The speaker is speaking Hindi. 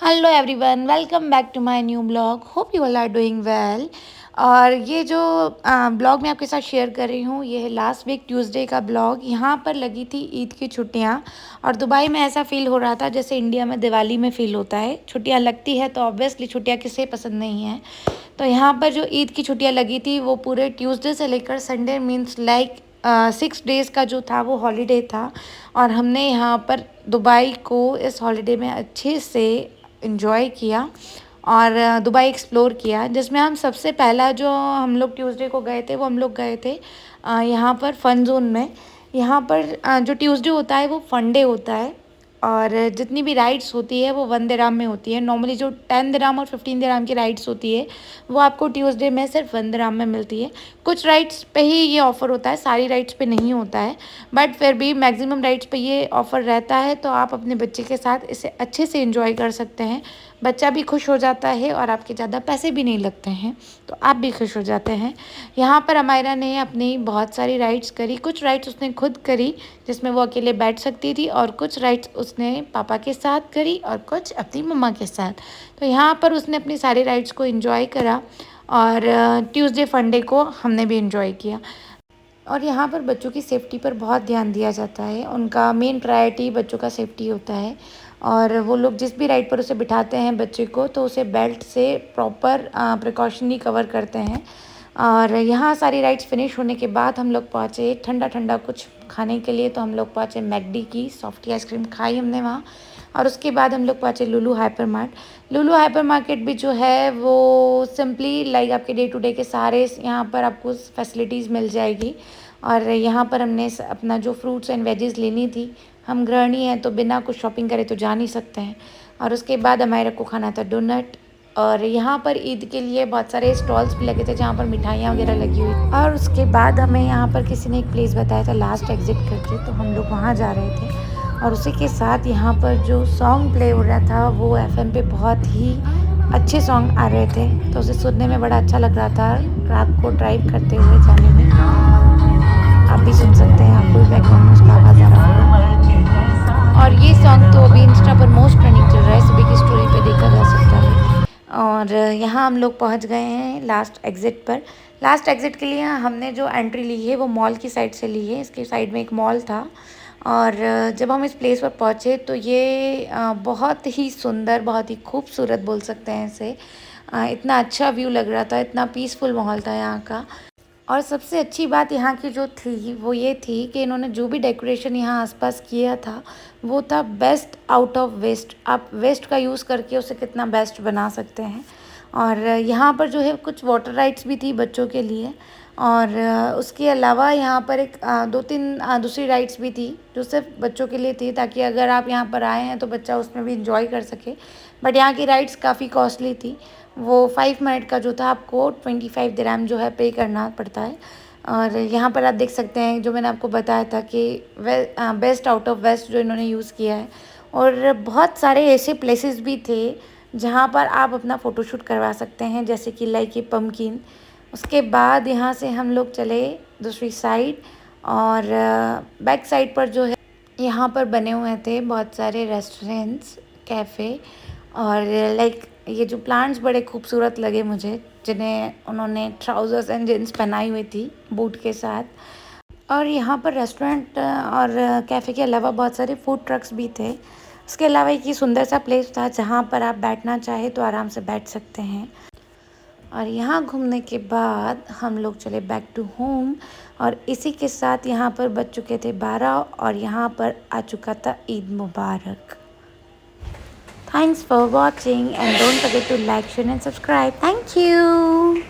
Hello everyone, welcome back to my new blog. Hope you all are doing well. और ये जो ब्लॉग मैं आपके साथ शेयर कर रही हूँ, ये है लास्ट वीक ट्यूसडे का ब्लॉग। यहाँ पर लगी थी ईद की छुट्टियाँ और दुबई में ऐसा फ़ील हो रहा था जैसे इंडिया में दिवाली में फ़ील होता है। छुट्टियाँ लगती है तो ऑब्वियसली छुट्टियाँ किसे पसंद नहीं है। तो यहाँ पर जो ईद की छुट्टियाँ लगी थी वो पूरे ट्यूसडे से लेकर संडे मीन्स लाइक 6 डेज़ का जो था वो हॉलीडे था। और हमने यहाँ पर दुबई को इस हॉलीडे में अच्छे से इन्जॉय किया और दुबई एक्सप्लोर किया, जिसमें हम सबसे पहला जो हम लोग ट्यूसडे को गए थे वो हम लोग गए थे यहाँ पर फ़न जोन में। यहाँ पर जो ट्यूसडे होता है वो फन डे होता है और जितनी भी राइड्स होती है वो 1 दिरहम में होती है। नॉर्मली जो 10 दिरहम और 15 दिरहम की राइड्स होती है वो आपको ट्यूसडे में सिर्फ 1 दिरहम में मिलती है। कुछ राइड्स पे ही ये ऑफ़र होता है, सारी राइड्स पे नहीं होता है, बट फिर भी मैक्सिमम राइड्स पे ये ऑफ़र रहता है। तो आप अपने बच्चे के साथ इसे अच्छे से एंजॉय कर सकते हैं। बच्चा भी खुश हो जाता है और आपके ज़्यादा पैसे भी नहीं लगते हैं, तो आप भी खुश हो जाते हैं। यहाँ पर अमायरा ने अपनी बहुत सारी राइड्स करी। कुछ राइड्स उसने खुद करी जिसमें वो अकेले बैठ सकती थी और कुछ राइड्स उसने पापा के साथ करी और कुछ अपनी मम्मा के साथ। तो यहाँ पर उसने अपनी सारी राइड्स को एंजॉय करा और ट्यूसडे फंडे को हमने भी एंजॉय किया। और यहाँ पर बच्चों की सेफ्टी पर बहुत ध्यान दिया जाता है। उनका मेन प्रायोरिटी बच्चों का सेफ्टी होता है और वो लोग जिस भी राइड पर उसे बिठाते हैं बच्चे को, तो उसे बेल्ट से प्रॉपर प्रिकॉशनली कवर करते हैं। और यहाँ सारी राइड्स फिनिश होने के बाद हम लोग पहुँचे ठंडा ठंडा कुछ खाने के लिए। तो हम लोग पहुँचे मैकडी की सॉफ्टी आइसक्रीम खाई हमने वहाँ। और उसके बाद हम लोग पहुँचे लुलु हाइपर मार्ट। लुलु हाइपर मार्केट भी जो है वो सिंपली लाइक आपके डे टू डे के सारे यहाँ पर आपको फैसिलिटीज़ मिल जाएगी। और यहाँ पर हमने अपना जो फ्रूट्स एंड वेजेस लेनी थी, हम गृहिणी हैं तो बिना कुछ शॉपिंग करे तो जा नहीं सकते हैं। और उसके बाद हमारे को खाना था डोनट। और यहाँ पर ईद के लिए बहुत सारे स्टॉल्स भी लगे थे जहाँ पर मिठाइयाँ वगैरह लगी हुई। और उसके बाद हमें यहाँ पर किसी ने एक प्लेस बताया था लास्ट एग्जिट करके, तो हम लोग वहाँ जा रहे थे। और उसी के साथ यहाँ पर जो सॉन्ग प्ले हो रहा था वो एफएम पे बहुत ही अच्छे सॉन्ग आ रहे थे, तो उसे सुनने में बड़ा अच्छा लग रहा था रात को ड्राइव करते हुए जाने में। आप भी सुन सकते हैं, आपको भी बैकग्राउंड में उसका आवाज़ आ रहा होगा। और ये सॉन्ग तो अभी इंस्टा पर मोस्ट ट्रेंडिंग चल रहा है, सुबह की स्टोरी पे देखा जा सकता है। और यहाँ हम लोग पहुँच गए हैं लास्ट एग्ज़िट पर। लास्ट एग्ज़िट के लिए हमने जो एंट्री ली है वो मॉल की साइड से ली है। इसके साइड में एक मॉल था। और जब हम इस प्लेस पर पहुँचे तो ये बहुत ही सुंदर, बहुत ही खूबसूरत बोल सकते हैं इसे। इतना अच्छा व्यू लग रहा था, इतना पीसफुल माहौल था यहाँ का। और सबसे अच्छी बात यहाँ की जो थी वो ये थी कि इन्होंने जो भी डेकोरेशन यहाँ आसपास किया था वो था बेस्ट आउट ऑफ वेस्ट। आप वेस्ट का यूज़ करके उसे कितना बेस्ट बना सकते हैं। और यहाँ पर जो है कुछ वाटर राइड्स भी थी बच्चों के लिए। और उसके अलावा यहाँ पर एक 2-3 दूसरी राइड्स भी थी जो सिर्फ बच्चों के लिए थी, ताकि अगर आप यहाँ पर आए हैं तो बच्चा उसमें भी इंजॉय कर सके। बट यहाँ की राइड्स काफ़ी कॉस्टली थी। वो 5 मिनट का जो था आपको 25 दिरहम जो है पे करना पड़ता है। और यहाँ पर आप देख सकते हैं जो मैंने आपको बताया था कि बेस्ट आउट ऑफ वेस्ट जो इन्होंने यूज़ किया है। और बहुत सारे ऐसे प्लेसेस भी थे जहाँ पर आप अपना फ़ोटोशूट करवा सकते हैं, जैसे कि लाइक ये पम्पकिन। उसके बाद यहाँ से हम लोग चले दूसरी साइड और बैक साइड पर जो है यहाँ पर बने हुए थे बहुत सारे रेस्टोरेंट्स, कैफ़े। और लाइक ये जो प्लांट्स बड़े खूबसूरत लगे मुझे, जिन्हें उन्होंने ट्राउज़र्स एंड जीन्स पहनाई हुई थी बूट के साथ। और यहाँ पर रेस्टोरेंट और कैफ़े के अलावा बहुत सारे फूड ट्रक्स भी थे। उसके अलावा एक ये सुंदर सा प्लेस था जहाँ पर आप बैठना चाहे तो आराम से बैठ सकते हैं। और यहाँ घूमने के बाद हम लोग चले बैक टू होम। और इसी के साथ यहाँ पर बज चुके थे 12 और यहाँ पर आ चुका था ईद मुबारक। Thanks for watching and don't forget to like, share and subscribe. Thank you.